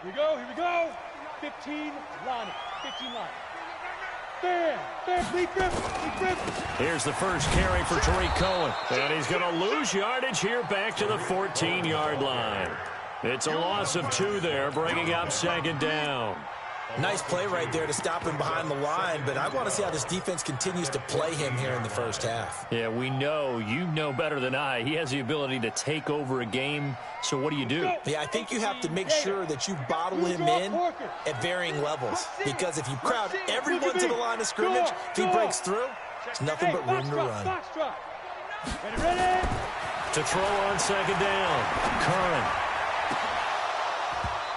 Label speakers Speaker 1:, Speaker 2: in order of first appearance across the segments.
Speaker 1: Here we go. 15 line. 15 line. Bam, lead grip.
Speaker 2: Here's the first carry for Tariq Cohen. And he's going to lose yardage here back to the 14-yard line. It's a loss of 2 there, bringing up second down.
Speaker 3: Nice play right there to stop him behind the line, but I want to see how this defense continues to play him here in the first half.
Speaker 2: Yeah, we know. You know better than I. He has the ability to take over a game, so what do you do?
Speaker 3: Yeah, I think you have to make sure that you bottle him in at varying levels, because if you crowd everyone to the line of scrimmage, if he breaks through, it's nothing but room to run.
Speaker 1: Ready.
Speaker 2: To throw on second down, Curran.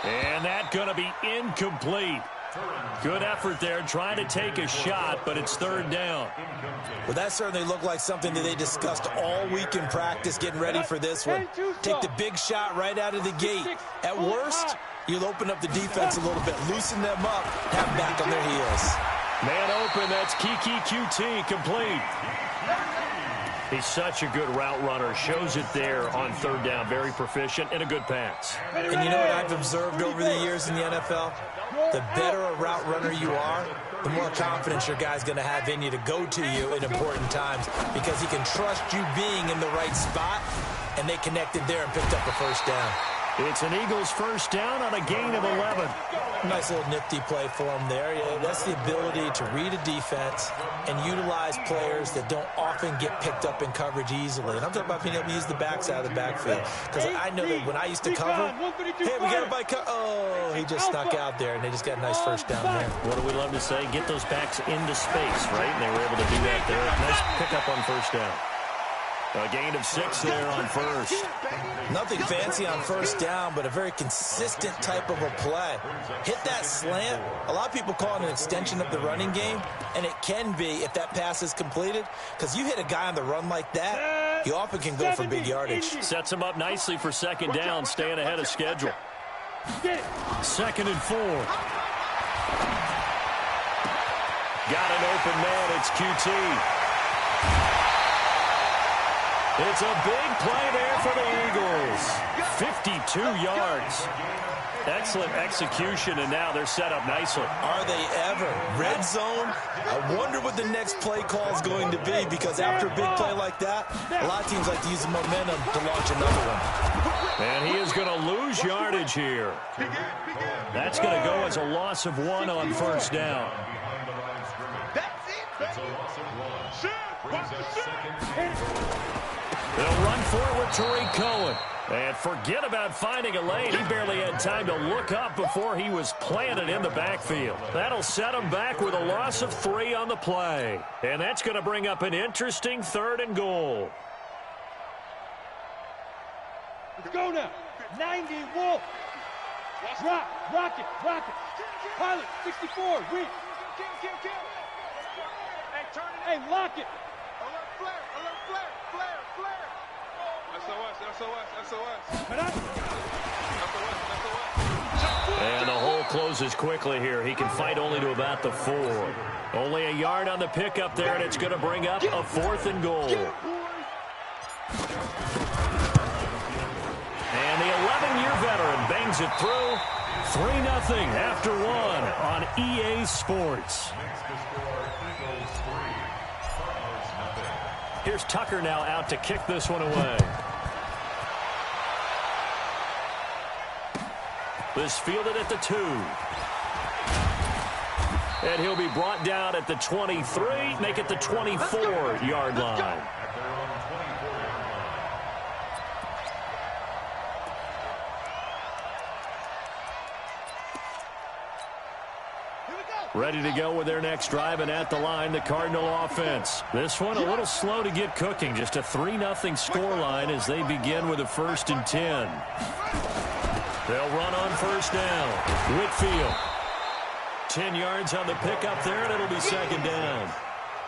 Speaker 2: And that's going to be incomplete. Good effort there, trying to take a shot, but it's third down.
Speaker 3: Well, that certainly looked like something that they discussed all week in practice, getting ready for this one. Take the big shot right out of the gate. At worst, you'll open up the defense a little bit, loosen them up, have them back on their heels.
Speaker 2: Man open, that's Kiki QT, complete. He's such a good route runner. Shows it there on third down. Very proficient and a good pass.
Speaker 3: And you know what I've observed over the years in the NFL? The better a route runner you are, the more confidence your guy's going to have in you to go to you in important times, because he can trust you being in the right spot, and they connected there and picked up a first down.
Speaker 2: It's an Eagles first down on a gain of 11.
Speaker 3: Nice little nifty play for him there. Yeah, that's the ability to read a defense and utilize players that don't often get picked up in coverage easily. And I'm talking about being able to use the backside of the backfield. Because I know that when I used to cover, hey, we got a bike. Oh, he just snuck out there, and they just got a nice first down there.
Speaker 2: What do we love to say? Get those backs into space, right? And they were able to do that there. Nice pickup on first down. A gain of 6 there on first.
Speaker 3: Nothing fancy on first down, but a very consistent type of a play. Hit that slant. A lot of people call it an extension of the running game, and it can be if that pass is completed, because you hit a guy on the run like that, you often can go for big yardage.
Speaker 2: Sets him up nicely for second down, staying ahead of schedule. 2nd and 4. Got an open man. It's QT. It's a big play there for the Eagles. 52 yards. Excellent execution, and now they're set up nicely.
Speaker 3: Are they ever? Red zone? I wonder what the next play call is going to be, because after a big play like that, a lot of teams like to use the momentum to launch another one.
Speaker 2: And he is going to lose yardage here. That's going to go as a loss of 1 on first down. They'll run for it with Tariq Cohen. And forget about finding a lane. He barely had time to look up before he was planted in the backfield. That'll set him back with a loss of 3 on the play. And that's going to bring up an interesting 3rd and goal.
Speaker 1: Let's go now. 90 Wolf. Rock it. Pilot, 64. Win. Hey, lock it.
Speaker 2: And the hole closes quickly here. He can fight only to about the 4. Only a yard on the pickup there, and it's going to bring up a 4th and goal. And the 11-year veteran bangs it through. 3-0 after 1 on EA Sports. Here's Tucker now out to kick this one away. This fielded at the 2. And he'll be brought down at the 23, make it the 24-yard line. Ready to go with their next drive, and at the line, the Cardinal offense. This one a little slow to get cooking. Just a 3-0 scoreline as they begin with a 1st and 10. They'll run on first down. Whitfield. 10 yards on the pickup there, and it'll be second down.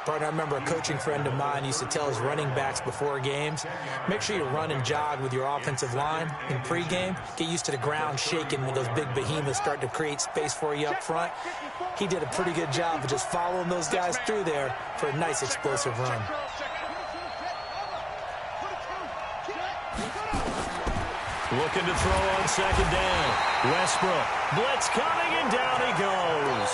Speaker 3: Partner, I remember a coaching friend of mine used to tell his running backs before games, make sure you run and jog with your offensive line in pregame. Get used to the ground shaking when those big behemoths start to create space for you up front. He did a pretty good job of just following those guys through there for a nice explosive run.
Speaker 2: Looking to throw on second down. Westbrook. Blitz coming, and down he goes.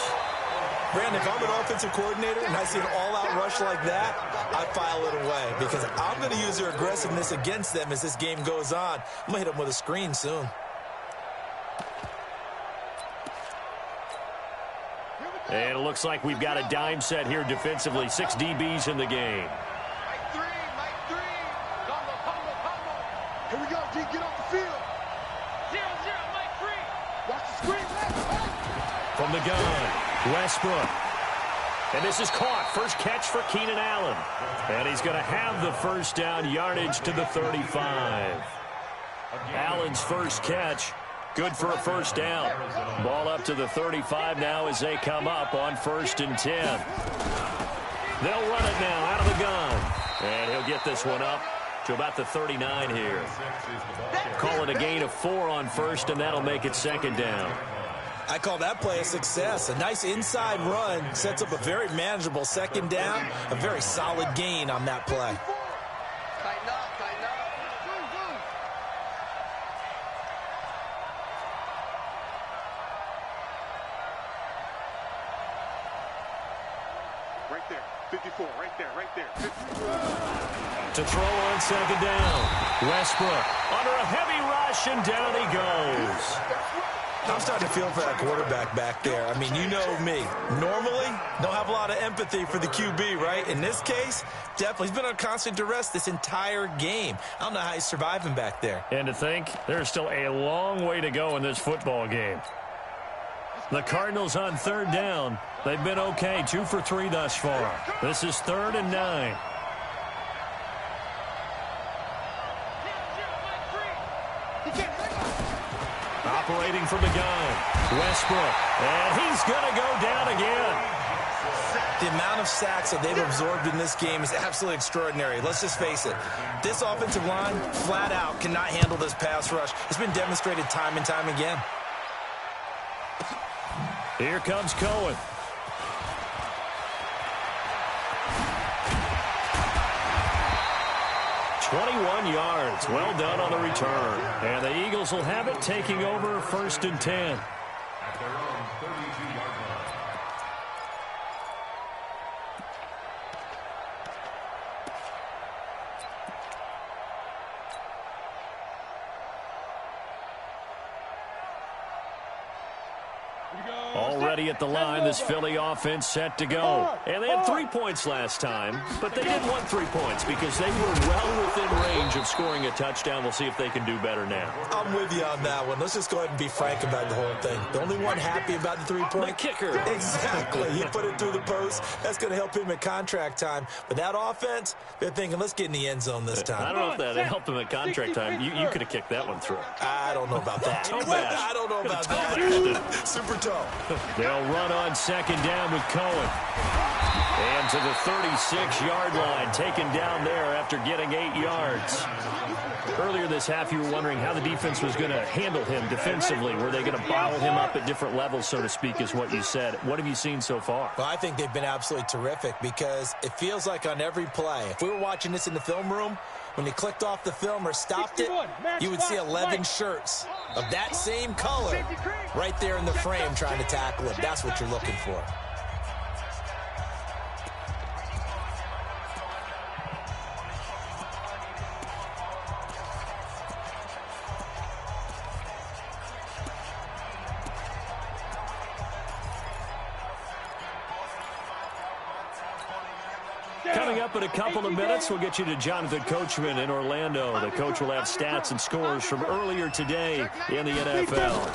Speaker 3: Brandon, if I'm an offensive coordinator and I see an all-out rush like that, I file it away because I'm going to use their aggressiveness against them as this game goes on. I'm going to hit them with a screen soon.
Speaker 2: And it looks like we've got a dime set here defensively. 6 DBs in the game.
Speaker 4: Mike three. Combo. Here we go, G, get off the field. 0-0, Mike 3. Watch the screen.
Speaker 2: From the gun, Westbrook. And this is caught. First catch for Keenan Allen. And he's going to have the first down, yardage to the 35. Allen's first catch. Good for a first down. Ball up to the 35 now as they come up on 1st and 10. They'll run it now out of the gun. And he'll get this one up to about the 39 here. Call it a gain of 4 on 1st, and that'll make it 2nd down.
Speaker 3: I call that play a success. A nice inside run sets up a very manageable 2nd down. A very solid gain on that play.
Speaker 4: Tighten up. Right there, 54, right there. 54.
Speaker 2: To throw on 2nd down. Westbrook under a heavy rush, and down he goes.
Speaker 3: I'm starting to feel for that quarterback back there. I mean, you know me. Normally, don't have a lot of empathy for the QB, right? In this case, definitely. He's been on constant duress this entire game. I don't know how he's surviving back there.
Speaker 2: And to think, there's still a long way to go in this football game. The Cardinals on 3rd down. They've been okay, 2 for 3 thus far. This is 3rd and 9. Operating from the gun, Westbrook, and he's going to go down again.
Speaker 3: The amount of sacks that they've absorbed in this game is absolutely extraordinary. Let's just face it. This offensive line, flat out, cannot handle this pass rush. It's been demonstrated time and time again.
Speaker 2: Here comes Cohen. "21 yards. Well done on the return. And the Eagles will have it, taking over 1st and 10. Already at the line, this Philly offense set to go. And they had 3 points last time, but they didn't want 3 points because they were well within range of scoring a touchdown. We'll see if they can do better now.
Speaker 3: I'm with you on that one. Let's just go ahead and be frank about the whole thing. The only one happy about the 3-point?
Speaker 2: The kicker.
Speaker 3: Exactly. He put it through the post. That's going to help him at contract time. But that offense, they're thinking, let's get in the end zone this time.
Speaker 2: I don't know if that helped him at contract time. You could have kicked that one through.
Speaker 3: I don't know about that. I don't know about that. Super tough.
Speaker 2: They'll run on 2nd down with Cohen. And to the 36-yard line, taken down there after getting 8 yards. Earlier this half, you were wondering how the defense was going to handle him defensively. Were they going to bottle him up at different levels, so to speak, is what you said. What have you seen so far?
Speaker 3: Well, I think they've been absolutely terrific because it feels like on every play, if we were watching this in the film room, when they clicked off the film or stopped it, you would see 11 shirts of that same color right there in the frame trying to tackle it. That's what you're looking for.
Speaker 2: Coming up in a couple of minutes, we'll get you to Jonathan Coachman in Orlando. The coach will have stats and scores from earlier today in the NFL.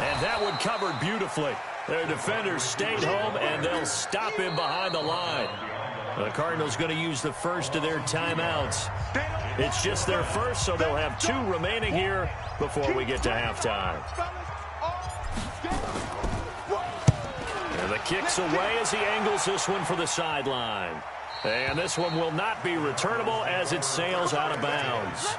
Speaker 2: And that one covered beautifully. Their defenders stayed home, and they'll stop him behind the line. The Cardinals going to use the first of their timeouts. It's just their first, so they'll have 2 remaining here before we get to halftime. The kick's away as he angles this one for the sideline. And this one will not be returnable as it sails out of bounds.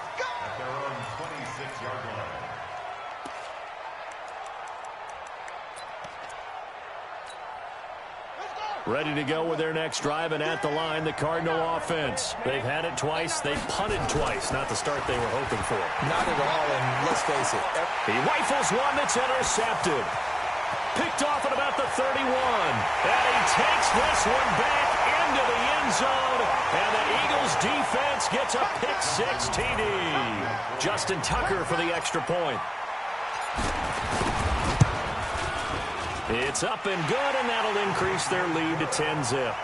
Speaker 2: Ready to go with their next drive, and at the line, the Cardinal offense. They've had it twice. They've punted twice. Not the start they were hoping for.
Speaker 3: Not at all, and let's face it.
Speaker 2: He rifles one that's intercepted. Picked off at about the 31. And he takes this one back into the end zone. And the Eagles defense gets a pick-6 TD. Justin Tucker for the extra point. It's up and good, and that'll increase their lead to 10-zip.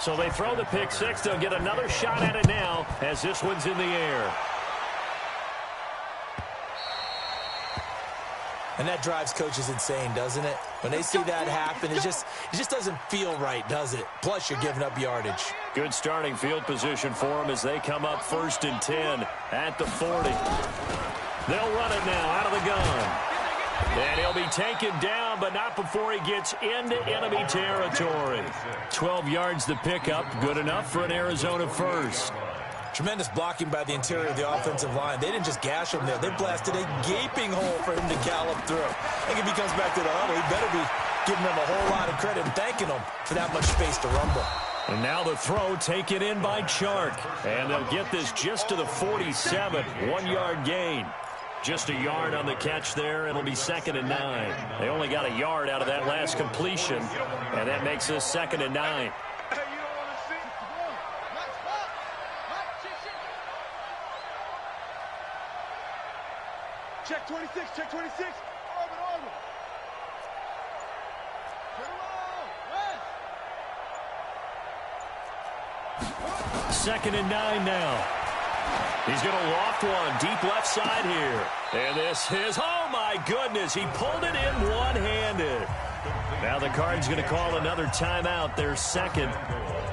Speaker 2: So they throw the pick-6. They'll get another shot at it now as this one's in the air.
Speaker 3: And that drives coaches insane, doesn't it? When they see that happen, it just doesn't feel right, does it? Plus, you're giving up yardage.
Speaker 2: Good starting field position for them as they come up 1st and 10 at the 40. They'll run it now out of the gun. And he'll be taken down, but not before he gets into enemy territory. 12 yards the pickup, good enough for an Arizona first.
Speaker 3: Tremendous blocking by the interior of the offensive line. They didn't just gash him there. They blasted a gaping hole for him to gallop through. I think if he comes back to the huddle, he better be giving them a whole lot of credit and thanking them for that much space to rumble.
Speaker 2: And now the throw taken in by Chark. And they'll get this just to the 47. 1-yard gain. Just a yard on the catch there. It'll be 2nd and 9. They only got a yard out of that last completion. And that makes this 2nd and 9.
Speaker 4: Check 26, check 26. Orbit.
Speaker 2: 2nd and 9 now. He's going to loft one deep left side here. And this is, oh my goodness, he pulled it in one-handed. Now the Cards going to call another timeout, their second,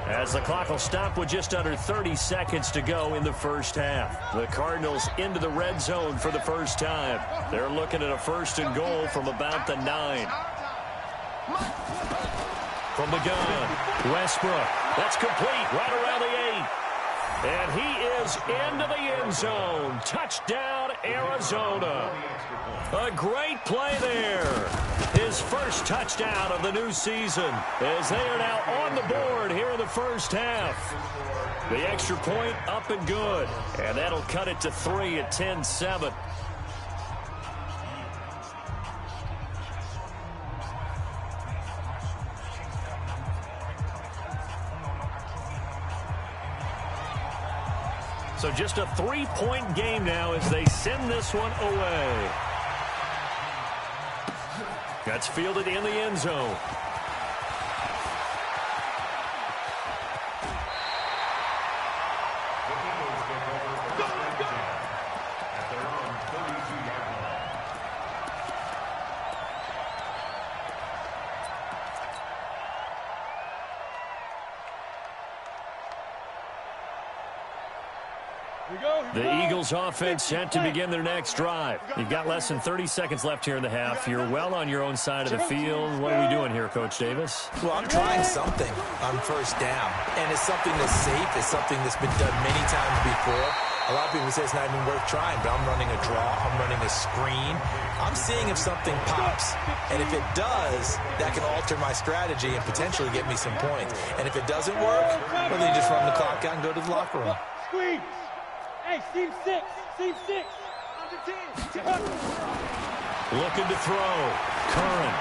Speaker 2: as the clock will stop with just under 30 seconds to go in the first half. The Cardinals into the red zone for the first time. They're looking at a 1st and goal from about the 9. From the gun, Westbrook. That's complete right around the 8. And he is into the end zone. Touchdown, Arizona. A great play there. His first touchdown of the new season as they are now on the board here in the first half. The extra point up and good. And that'll cut it to 3 at 10-7. So just a 3-point game now as they send this one away. That's fielded in the end zone. The Eagles offense set to begin their next drive. You've got less than 30 seconds left here in the half. You're well on your own side of the field. What are we doing here, Coach Davis?
Speaker 3: Well, I'm trying something on 1st down. And it's something that's safe. It's something that's been done many times before. A lot of people say it's not even worth trying, but I'm running a draw. I'm running a screen. I'm seeing if something pops. And if it does, that can alter my strategy and potentially get me some points. And if it doesn't work, well, then you just run the clock out and go to the locker room.
Speaker 1: Squeeze. Hey, seam 6. Seam 6. Under 10.
Speaker 2: Looking to throw. Curran.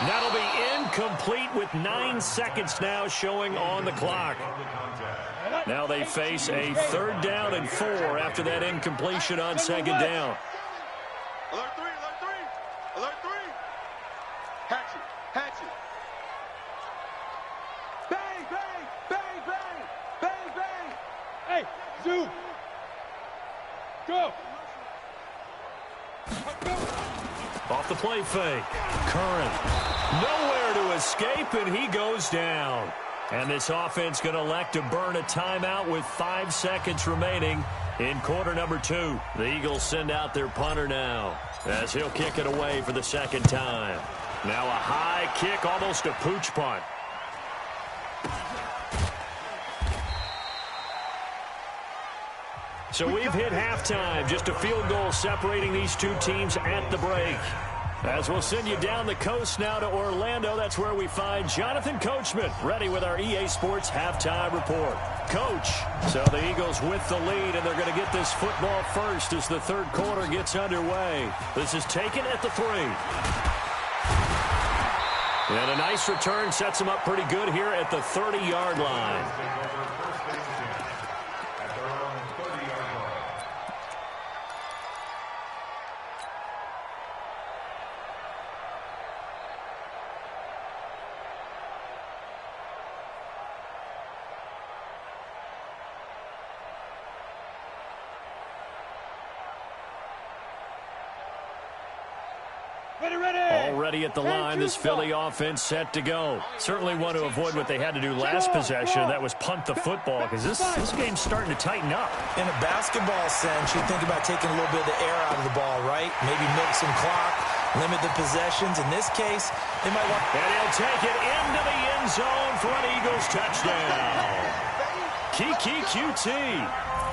Speaker 2: That'll be incomplete with 9 seconds now showing on the clock. Now they face a 3rd down and 4 after that incompletion on 2nd down.
Speaker 4: Alert 3, alert 3. Alert 3. Hatchet, hatchet. Bang, bang, bang, bang, bang, bang.
Speaker 1: Hey, Zoo. Go.
Speaker 2: Off the play fake. Curran. Nowhere to escape, and he goes down. And this offense going to elect to burn a timeout with 5 seconds remaining in quarter number 2. The Eagles send out their punter now as he'll kick it away for the 2nd time. Now a high kick, almost a pooch punt. So we've hit halftime. Just a field goal separating these two teams at the break. As we'll send you down the coast now to Orlando, that's where we find Jonathan Coachman, ready with our EA Sports halftime report. Coach, so the Eagles with the lead, and they're going to get this football first as the third quarter gets underway. This is taken at the 3. And a nice return sets them up pretty good here at the 30-yard line. Already at the line, this Philly offense set to go. Certainly want to avoid what they had to do last possession. That was punt the football, because this game's starting to tighten up.
Speaker 3: In a basketball sense, you think about taking a little bit of the air out of the ball, right? Maybe milk some clock, limit the possessions. In this case, they might want...
Speaker 2: And he'll take it into the end zone for an Eagles touchdown. Kiki QT.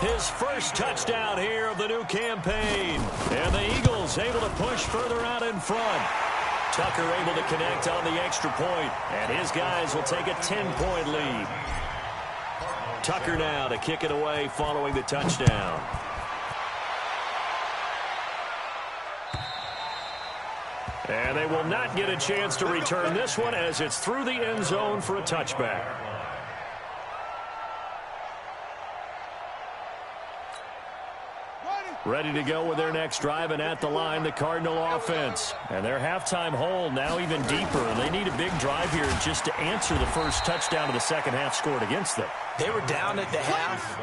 Speaker 2: His first touchdown here of the new campaign. And the Eagles able to push further out in front. Tucker able to connect on the extra point, and his guys will take a 10-point lead. Tucker now to kick it away following the touchdown. And they will not get a chance to return this one as it's through the end zone for a touchback. Ready to go with their next drive, and at the line, the Cardinal offense. And their halftime hole now even deeper, and they need a big drive here just to answer the first touchdown of the second half scored against them.
Speaker 3: They were down at the half.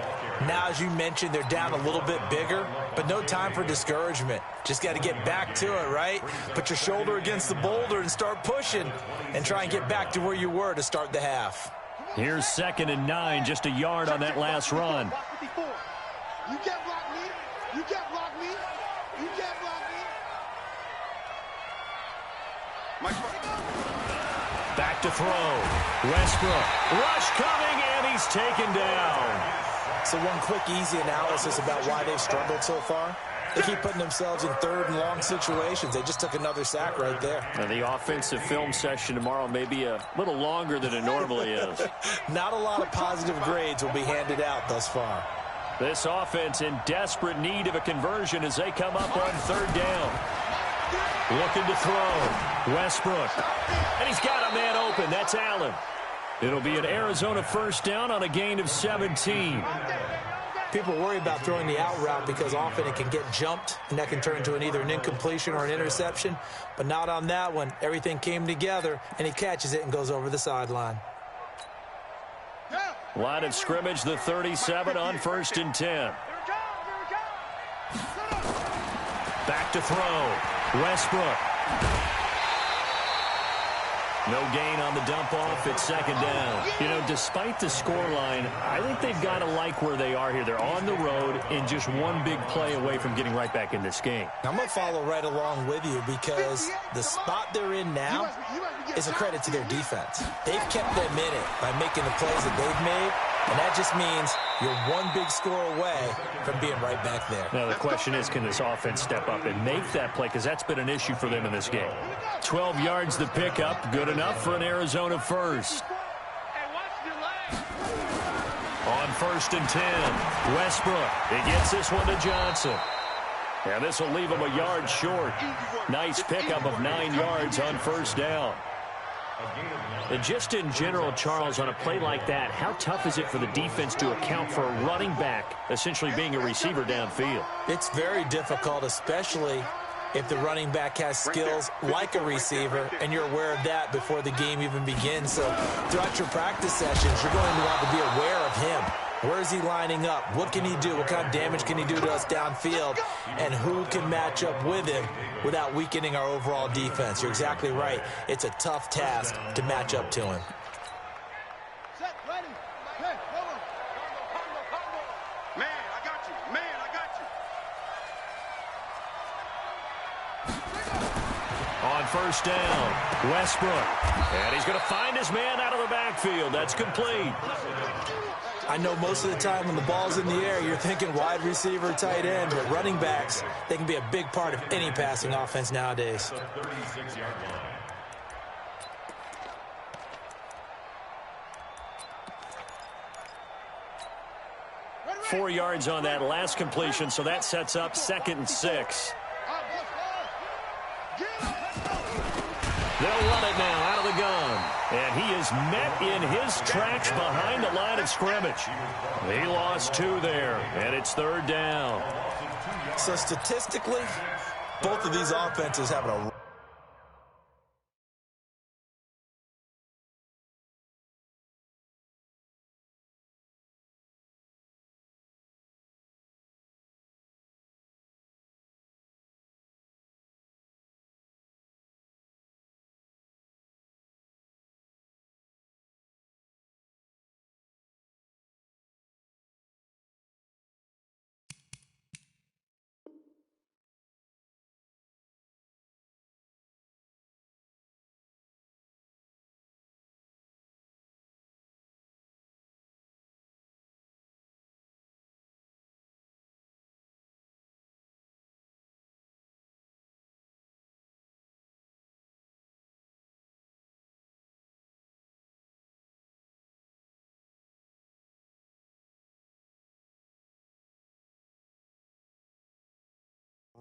Speaker 3: Now, as you mentioned, they're down a little bit bigger, but no time for discouragement. Just got to get back to it, right? Put your shoulder against the boulder and start pushing and try and get back to where you were to start the half.
Speaker 2: Here's 2nd and 9, just a yard on that last run.
Speaker 4: You can't block me. You can't block me. You can't block me.
Speaker 2: Back to throw. Westbrook. Rush coming, and he's taken down.
Speaker 3: So one quick, easy analysis about why they've struggled so far. They keep putting themselves in 3rd and long situations. They just took another sack right there.
Speaker 2: And the offensive film session tomorrow may be a little longer than it normally is.
Speaker 3: Not a lot of positive grades will be handed out thus far.
Speaker 2: This offense in desperate need of a conversion as they come up on 3rd down. Looking to throw. Westbrook. And he's got a man open. That's Allen. It'll be an Arizona first down on a gain of 17.
Speaker 3: People worry about throwing the out route because often it can get jumped, and that can turn into either an incompletion or an interception. But not on that one. Everything came together, and he catches it and goes over the sideline.
Speaker 2: Line of scrimmage, the 37 on 1st and 10. Back to throw. Westbrook. No gain on the dump off. It's 2nd down. You know, despite the scoreline, I think they've got to like where they are here. They're on the road and just one big play away from getting right back in this game.
Speaker 3: I'm going to follow right along with you because the spot they're in now is a credit to their defense. They've kept them in it by making the plays that they've made, and that just means you're one big score away from being right back there.
Speaker 2: Now, the question is, can this offense step up and make that play? Because that's been an issue for them in this game. 12 yards the pickup. Good enough for an Arizona first. On 1st and 10, Westbrook. He gets this one to Johnson. And this will leave him a yard short. Nice pickup of 9 yards on 1st down. And just in general, Charles, on a play like that, how tough is it for the defense to account for a running back essentially being a receiver downfield?
Speaker 3: It's very difficult, especially if the running back has skills like a receiver, and you're aware of that before the game even begins. So throughout your practice sessions, you're going to want to be aware of him. Where is he lining up? What can he do? What kind of damage can he do to us downfield? And who can match up with him without weakening our overall defense? You're exactly right. It's a tough task to match up to him.
Speaker 4: Set, ready. Hey, over. Man, I got you. Man, I got you.
Speaker 2: On 1st down, Westbrook. And he's going to find his man out of the backfield. That's complete.
Speaker 3: I know most of the time when the ball's in the air, you're thinking wide receiver, tight end, but running backs, they can be a big part of any passing offense nowadays.
Speaker 2: 4 yards on that last completion, so that sets up 2nd and 6. They'll run it now out of the gun. And he is met in his tracks behind the line of scrimmage. He lost 2 there, and it's 3rd down.
Speaker 3: So statistically, both of these offenses have a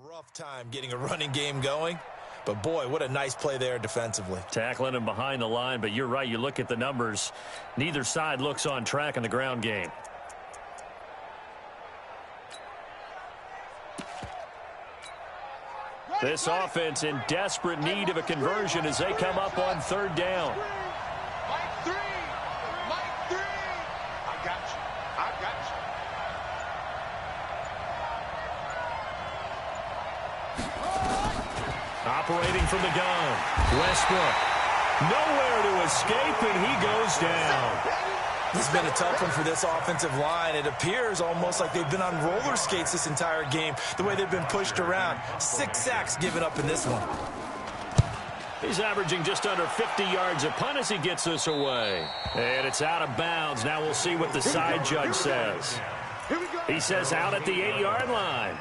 Speaker 3: rough time getting a running game going. But, boy, what a nice play there defensively.
Speaker 2: Tackling him behind the line, but you're right. You look at the numbers. Neither side looks on track in the ground game. This offense in desperate need of a conversion as they come up on 3rd down.
Speaker 4: Mike 3. Mike 3. I got you. I got you.
Speaker 2: Operating from the gun, Westbrook. Nowhere to escape, and he goes down.
Speaker 3: This has been a tough one for this offensive line. It appears almost like they've been on roller skates this entire game, the way they've been pushed around. 6 sacks given up in this one.
Speaker 2: He's averaging just under 50 yards a punt as he gets this away. And it's out of bounds. Now we'll see what the side judge says. He says out at the 8-yard line.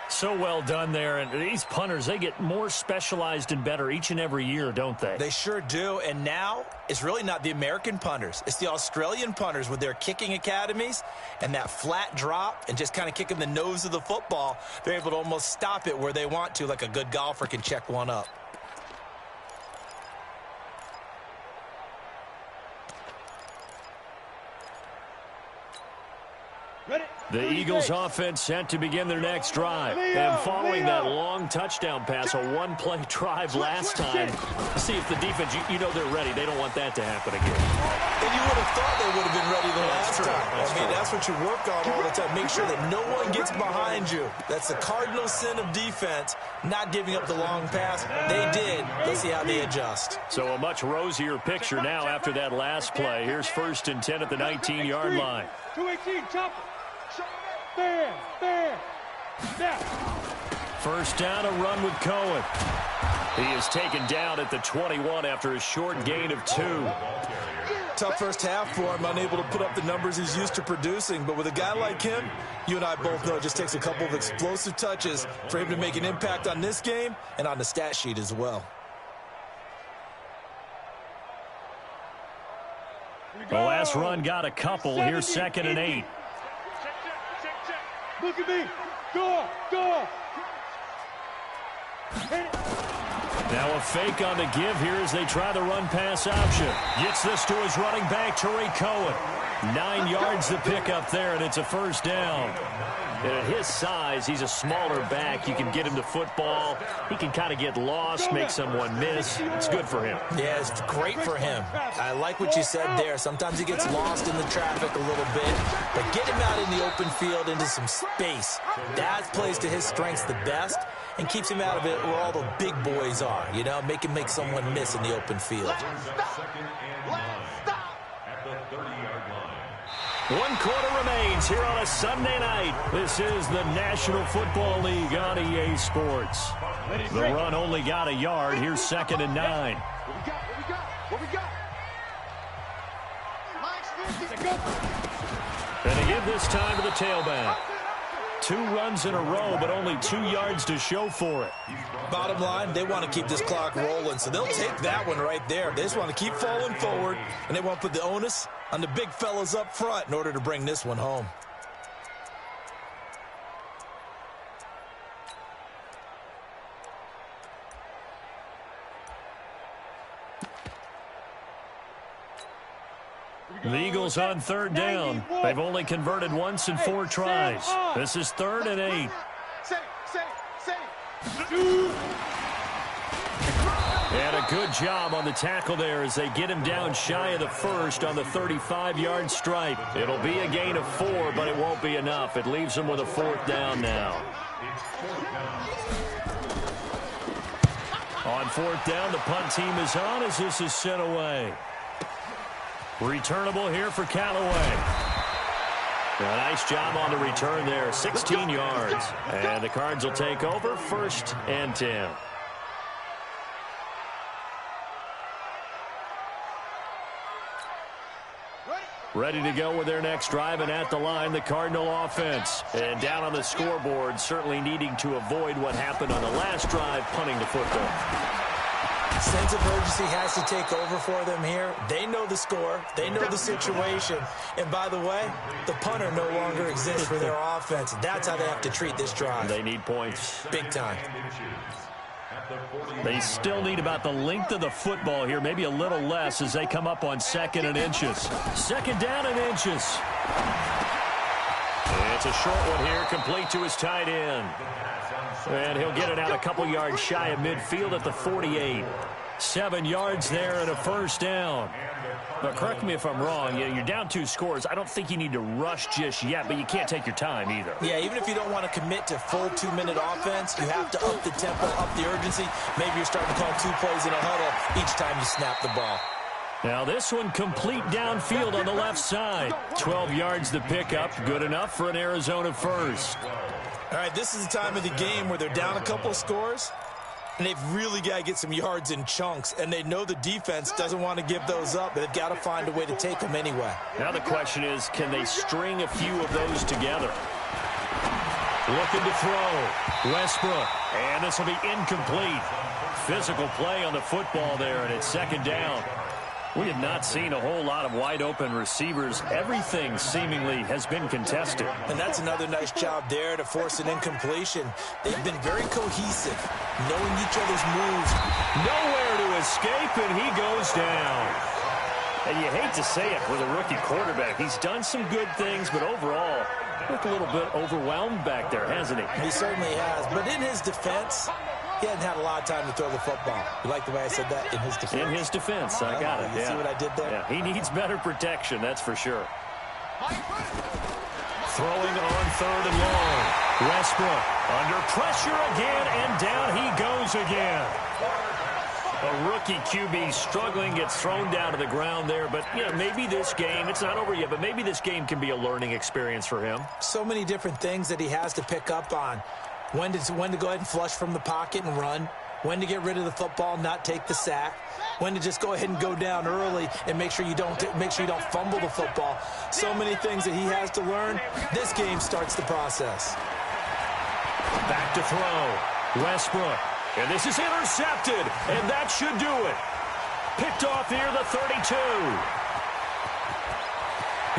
Speaker 2: So well done there, and these punters, they get more specialized and better each and every year, don't they?
Speaker 3: They sure do, and now it's really not the American punters. It's the Australian punters with their kicking academies and that flat drop and just kind of kicking the nose of the football. They're able to almost stop it where they want to, like a good golfer can check one up.
Speaker 2: The Eagles offense set to begin their next drive. And following that long touchdown pass, a one-play drive last time, see if the defense, you know they're ready. They don't want that to happen again.
Speaker 3: And you would have thought they would have been ready the last time. That's what you work on all the time. Make sure that no one gets behind you. That's the cardinal sin of defense, not giving up the long pass. They did. Let's see how they adjust.
Speaker 2: So a much rosier picture now after that last play. Here's 1st and 10 at the 19-yard line.
Speaker 1: 218, chop. There. Now.
Speaker 2: 1st down, a run with Cohen. He is taken down at the 21 after a short gain of 2.
Speaker 3: Tough first half for him, unable to put up the numbers he's used to producing. But with a guy like him, you and I both know it just takes a couple of explosive touches for him to make an impact on this game and on the stat sheet as well.
Speaker 2: The last run got a couple. Here's 2nd and 8.
Speaker 1: Look at me. Go.
Speaker 2: Now a fake on the give here as they try the run-pass option. Gets this to his running back, Tariq Cohen. 9 yards to pick up there, and it's a 1st down. And at his size, he's a smaller back. You can get him to football. He can kind of get lost, make someone miss. It's good for him.
Speaker 3: Yeah, it's great for him. I like what you said there. Sometimes he gets lost in the traffic a little bit. But get him out in the open field into some space. That plays to his strengths the best and keeps him out of it where all the big boys are. You know, make him make someone miss in the open field.
Speaker 4: At the 30-yard line.
Speaker 2: 1 quarter remains here on a Sunday night. This is the National Football League on EA Sports. The run only got a yard. Here's 2nd and 9.
Speaker 4: What we got? Mike's 50.
Speaker 2: And they give this time to the tailback. 2 runs in a row, but only 2 yards to show for it.
Speaker 3: Bottom line, they want to keep this clock rolling, so they'll take that one right there. They just want to keep falling forward, and they want to put the onus on the big fellas up front in order to bring this one home.
Speaker 2: The Eagles on 3rd down. They've only converted once in 4 tries. This is 3rd and 8. And a good job on the tackle there as they get him down shy of the first on the 35-yard stripe. It'll be a gain of 4, but it won't be enough. It leaves them with a 4th down now. On 4th down, the punt team is on as this is sent away. Returnable here for Callaway. A nice job on the return there, 16 yards. And the Cards will take over, 1st and 10. Ready to go with their next drive, and at the line, the Cardinal offense. And down on the scoreboard, certainly needing to avoid what happened on the last drive, punting the football.
Speaker 3: Sense of urgency has to take over for them here. They know the score. They know the situation. And by the way, the punter no longer exists for their offense. That's how they have to treat this drive.
Speaker 2: They need points.
Speaker 3: Big time.
Speaker 2: They still need about the length of the football here, maybe a little less as they come up on 2nd and inches. 2nd down and inches. It's a short one here, complete to his tight end. And he'll get it out a couple yards shy of midfield at the 48. 7 yards there and a 1st down. But correct me if I'm wrong, you're down 2 scores. I don't think you need to rush just yet, but you can't take your time either.
Speaker 3: Yeah, even if you don't want to commit to full 2-minute offense, you have to up the tempo, up the urgency. Maybe you're starting to call 2 plays in a huddle each time you snap the ball.
Speaker 2: Now this one complete downfield on the left side. 12 yards to pick up, good enough for an Arizona 1st.
Speaker 3: All right, this is the time of the game where they're down a couple of scores, and they've really got to get some yards in chunks, and they know the defense doesn't want to give those up, but they've got to find a way to take them anyway.
Speaker 2: Now the question is, can they string a few of those together? Looking to throw. Westbrook, and this will be incomplete. Physical play on the football there, and it's 2nd down. We have not seen a whole lot of wide-open receivers. Everything seemingly has been contested.
Speaker 3: And that's another nice job there to force an incompletion. They've been very cohesive, knowing each other's moves.
Speaker 2: Nowhere to escape, and he goes down. And you hate to say it with a rookie quarterback. He's done some good things, but overall, looked a little bit overwhelmed back there, hasn't he?
Speaker 3: He certainly has. But in his defense, he hadn't had a lot of time to throw the football. You like the way I said that? In his defense?
Speaker 2: In his defense. I got it.
Speaker 3: You see what I did there?
Speaker 2: Yeah, he needs better protection, that's for sure. Throwing on 3rd and long. Westbrook under pressure again, and down he goes again. A rookie QB struggling, gets thrown down to the ground there. But, maybe this game, it's not over yet, but maybe this game can be a learning experience for him.
Speaker 3: So many different things that he has to pick up on. When to go ahead and flush from the pocket and run. When to get rid of the football, not take the sack. When to just go ahead and go down early and make sure you don't fumble the football. So many things that he has to learn. This game starts the process.
Speaker 2: Back to throw. Westbrook. And this is intercepted. And that should do it. Picked off here, the 32.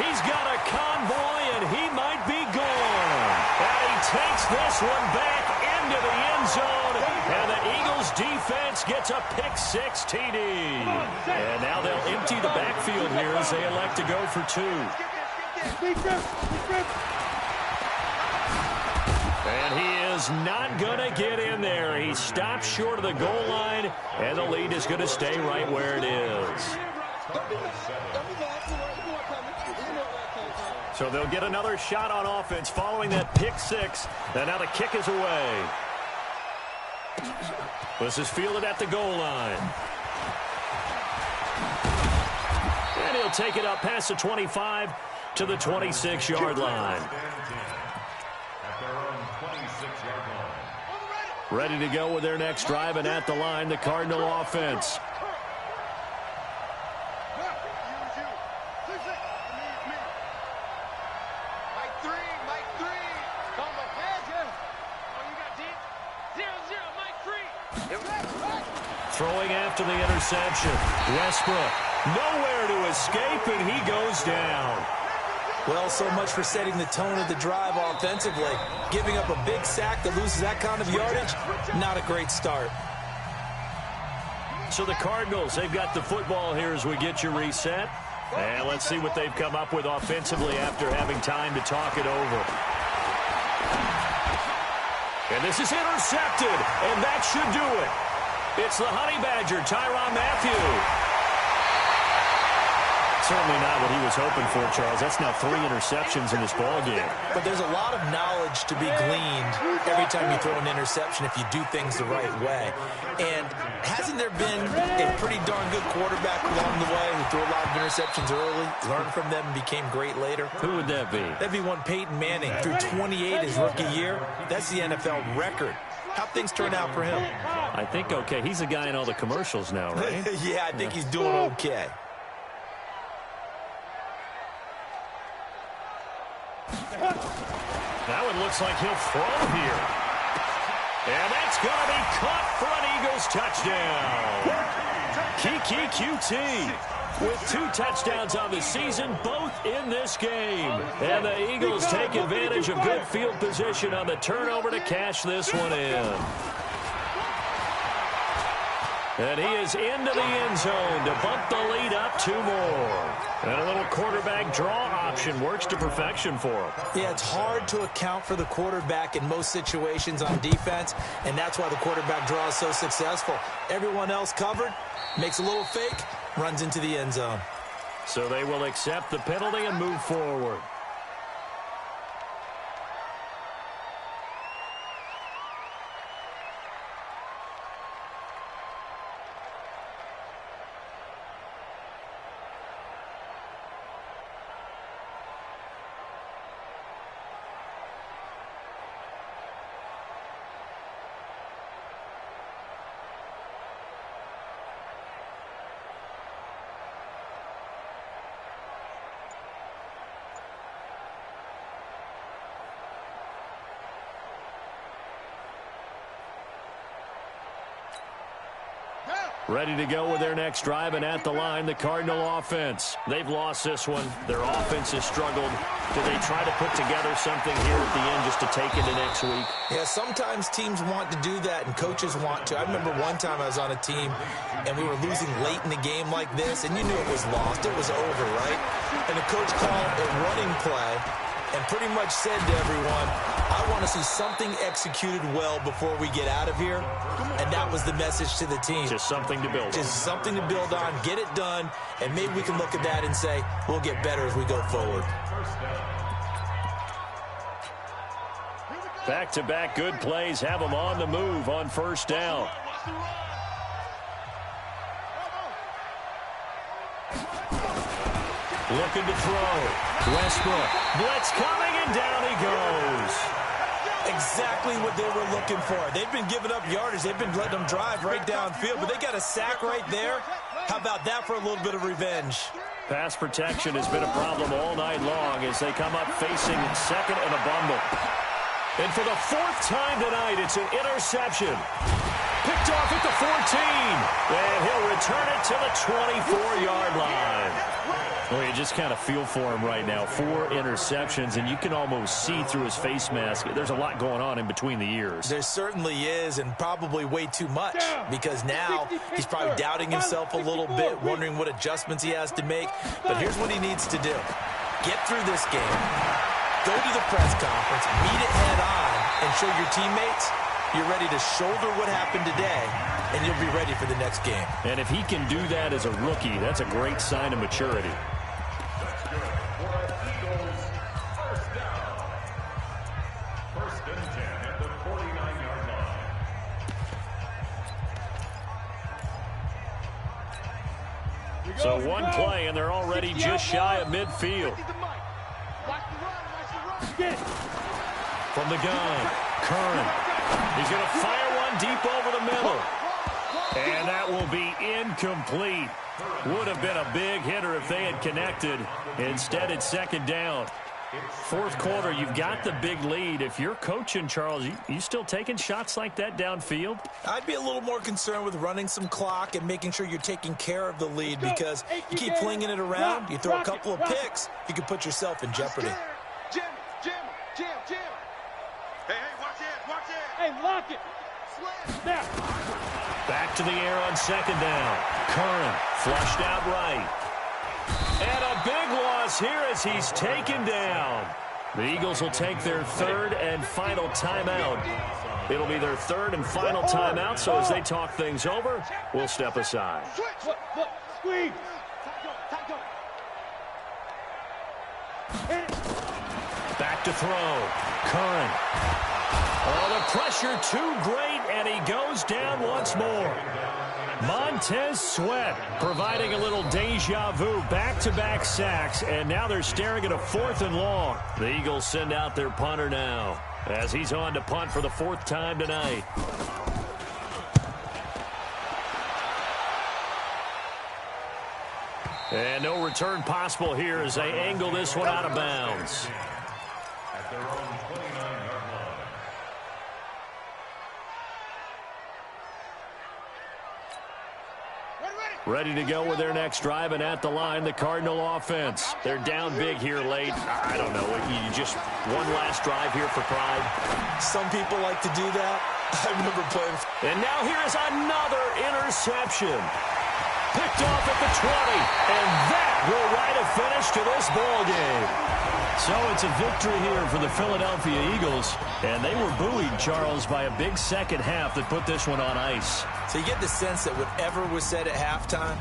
Speaker 2: He's got a convoy, and he might be gone. And he takes this one back into the end zone. And the Eagles defense gets a pick-6 TD. And now they'll empty the backfield here as they elect to go for 2. And he is not going to get in there. He stops short of the goal line, and the lead is going to stay right where it is. So they'll get another shot on offense following that pick-6. And now the kick is away. This is fielded at the goal line. And he'll take it up past the 25 to the 26-yard line. Ready to go with their next drive, and at the line, the Cardinal offense. throwing after the interception. Westbrook, nowhere to escape, and he goes down.
Speaker 3: Well, so much for setting the tone of the drive offensively. Giving up a big sack that loses that kind of yardage, not a great start.
Speaker 2: So the Cardinals, they've got the football here as we get you reset. And let's see what they've come up with offensively after having time to talk it over. And this is intercepted, and that should do it. It's the Honey Badger, Tyrann Mathieu. Certainly not what he was hoping for, Charles. That's now 3 interceptions in this ballgame.
Speaker 3: But there's a lot of knowledge to be gleaned every time you throw an interception if you do things the right way. And hasn't there been a pretty darn good quarterback along the way who threw a lot of interceptions early, learned from them, and became great later?
Speaker 2: Who would that be?
Speaker 3: That'd be one Peyton Manning. Threw 28 his rookie year. That's the NFL record. How'd things turn out for him?
Speaker 2: I think okay. He's a guy in all the commercials now, right?
Speaker 3: Yeah, I think he's doing okay.
Speaker 2: Now it looks like he'll throw here. And that's going to be caught for an Eagles touchdown. Kiki QT with 2 touchdowns on the season, both in this game. And the Eagles take advantage of good field position on the turnover to cash this one in. And he is into the end zone to bump the lead up 2 more. And a little quarterback draw option works to perfection for him.
Speaker 3: Yeah, it's hard to account for the quarterback in most situations on defense, and that's why the quarterback draw is so successful. Everyone else covered, makes a little fake, runs into the end zone.
Speaker 2: So they will accept the penalty and move forward. Ready to go with their next drive, and at the line, the Cardinal offense. They've lost this one. Their offense has struggled. Do they try to put together something here at the end just to take into next week?
Speaker 3: Yeah, sometimes teams want to do that, and coaches want to. I remember one time I was on a team, and we were losing late in the game like this, and you knew it was lost. It was over, right? And the coach called a running play and pretty much said to everyone, I want to see something executed well before we get out of here. And that was the message to the team.
Speaker 2: Just something to build on.
Speaker 3: Just something to build on, get it done, and maybe we can look at that and say, we'll get better as we go forward.
Speaker 2: Back-to-back good plays have them on the move on first down. Looking to throw. Westbrook. Blitz coming, and down he goes.
Speaker 3: Exactly what they were looking for. They've been giving up yardage. They've been letting them drive right downfield, but they got a sack right there. How about that for a little bit of revenge?
Speaker 2: Pass protection has been a problem all night long as they come up facing second and a bundle. And for the 4th time tonight, it's an interception. Picked off at the 14. And he'll return it to the 24-yard line. Well, you just kind of feel for him right now. 4 interceptions, and you can almost see through his face mask. There's a lot going on in between the ears.
Speaker 3: There certainly is, and probably way too much, because now he's probably doubting himself a little bit, wondering what adjustments he has to make. But here's what he needs to do. Get through this game, go to the press conference, meet it head on, and show your teammates you're ready to shoulder what happened today, and you'll be ready for the next game.
Speaker 2: And if he can do that as a rookie, that's a great sign of maturity. So one play, and they're already just shy of midfield. From the gun, Curran. He's going to fire one deep over the middle. And that will be incomplete. Would have been a big hitter if they had connected. Instead, it's second down. Fourth quarter, you've got the big lead. If you're coaching, Charles, you still taking shots like that downfield?
Speaker 3: I'd be a little more concerned with running some clock and making sure you're taking care of the lead, because you keep flinging it around, you throw a couple of picks, you can put yourself in jeopardy.
Speaker 4: Jim. Hey, watch it.
Speaker 1: Hey, lock it. Snap.
Speaker 2: Back to the air on second down. Curran flushed out right. And a big loss here as he's taken down. The Eagles will take their third and final timeout. It'll be their third and final timeout, so as they talk things over, we'll step aside.
Speaker 1: Look, squeeze.
Speaker 2: Back to throw. Curran. Oh, the pressure too great, and he goes down once more. Montez Sweat providing a little deja vu, back-to-back sacks, and now they're staring at a 4th and long. The Eagles send out their punter now as he's on to punt for the 4th time tonight. And no return possible here as they angle this one out of bounds.
Speaker 5: At their own 29-yard line.
Speaker 2: Ready to go with their next drive, and at the line, the Cardinal offense. They're down big here late. I don't know. You just one last drive here for pride.
Speaker 3: Some people like to do that. I remember playing.
Speaker 2: And now here is another interception. Picked off at the 20, and that will write a finish to this ball game. So it's a victory here for the Philadelphia Eagles, and they were buoyed, Charles, by a big second half that put this one on ice.
Speaker 3: So you get the sense that whatever was said at halftime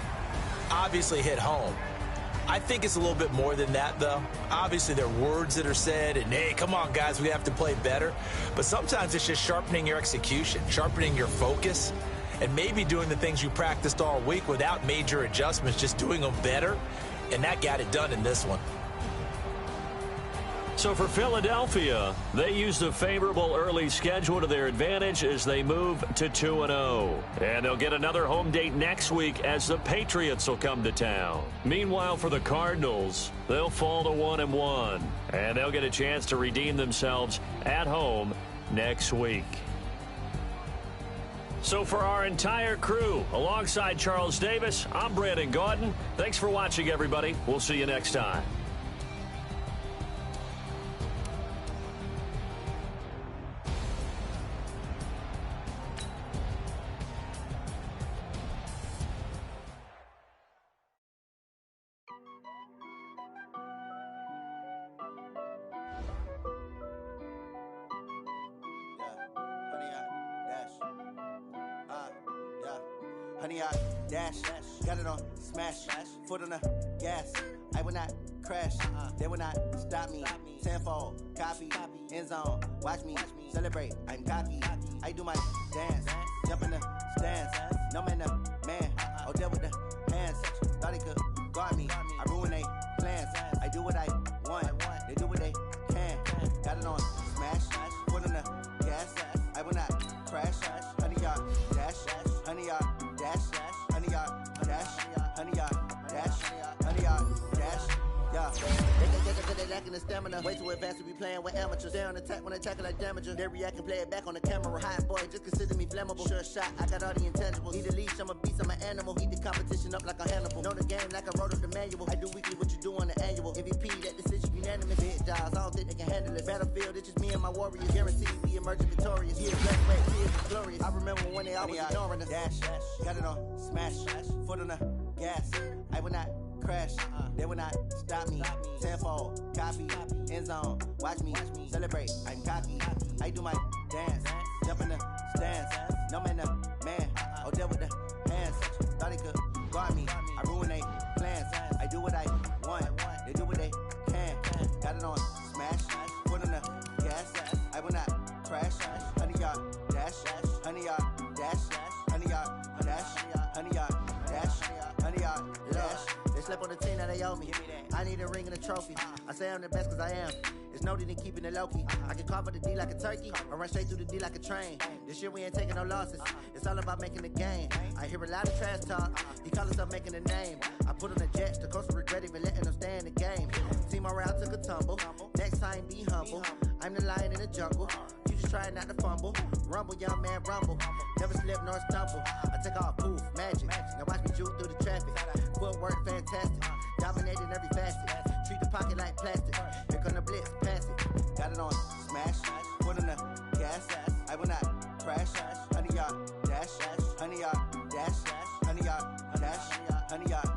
Speaker 3: obviously hit home. I think it's a little bit more than that, though. Obviously, there are words that are said, and, hey, come on, guys, we have to play better. But sometimes it's just sharpening your execution, sharpening your focus, and maybe doing the things you practiced all week without major adjustments, just doing them better, and that got it done in this one.
Speaker 2: So for Philadelphia, they used a favorable early schedule to their advantage as they move to 2-0. And they'll get another home date next week as the Patriots will come to town. Meanwhile, for the Cardinals, they'll fall to 1-1. And they'll get a chance to redeem themselves at home next week. So for our entire crew, alongside Charles Davis, I'm Brandon Gaudin. Thanks for watching, everybody. We'll see you next time.
Speaker 6: Honey, I dash, got it on smash, foot on the gas. I will not crash, they will not stop me. Tenfold, copy, end zone, watch me celebrate. I'm cocky, I do my dance, jump in the stands. No man, the man, oh, deal with the hands. Thought he could guard me, I ruin they plans. I do what I want, they do what they can. Got it on smash, foot on the gas. I will not crash, honey, y'all dash, honey, y'all dash, honey, y'all dash, honey, y'all dash, honey, y'all dash, yeah. They lacking the stamina. Way too advanced to be playing with amateurs. They on attack when they tackle like damager. They react and play it back on the camera. Hot boy, just consider me flammable. Sure shot, I got all the intangibles. Need a leash, I'm a beast, I'm an animal. Heat the competition up like a Hannibal. Know the game like I wrote up the manual. I do weekly what you do on the annual. MVP, that decision unanimous. Big jobs, I don't think they can handle it. Battlefield, it's just me and my warriors. Guaranteed we emerging victorious. Yeah, graduate, tears is glorious. I remember when they always ignoring us. Dash, got it on smash, foot on the gas. I will not crash, they will not stop me. Tenfold, copy, end zone, watch me celebrate. I'm cocky, I do my dance, jump in the stands. No man, the man, oh, deal with the hands. Thought he could guard me, I ruin they plans. I do what I want, they do what they can. Got it on smash, foot on the gas. I will not crash, honey, y'all dash, honey, y'all dash, honey, y'all dash, honey, y'all dash, honey, y'all dash. slept on the team, now they owe me. I need a ring and a trophy. I say I'm the best cause I am. It's no need in keeping it low-key. I can carve up the D like a turkey, or run straight through the D like a train. This year we ain't taking no losses. It's all about making the game. I hear a lot of trash talk. He call himself making a name. I put on the Jets. The coach regret even letting them stay in the game. Team morale took a tumble. Next time be humble. I'm the lion in the jungle. You just try not to fumble. Rumble, young man, rumble. Never slip nor stumble. I take off, poof, magic. Now watch me juke through the traffic. Footwork fantastic. Dominating every facet. Treat the pocket like plastic. Here come the blitz, pass it. Got it on smash. Foot in the gas. I will not crash. 100 yard dash. 100 yard dash. 100 yard dash. 100 yard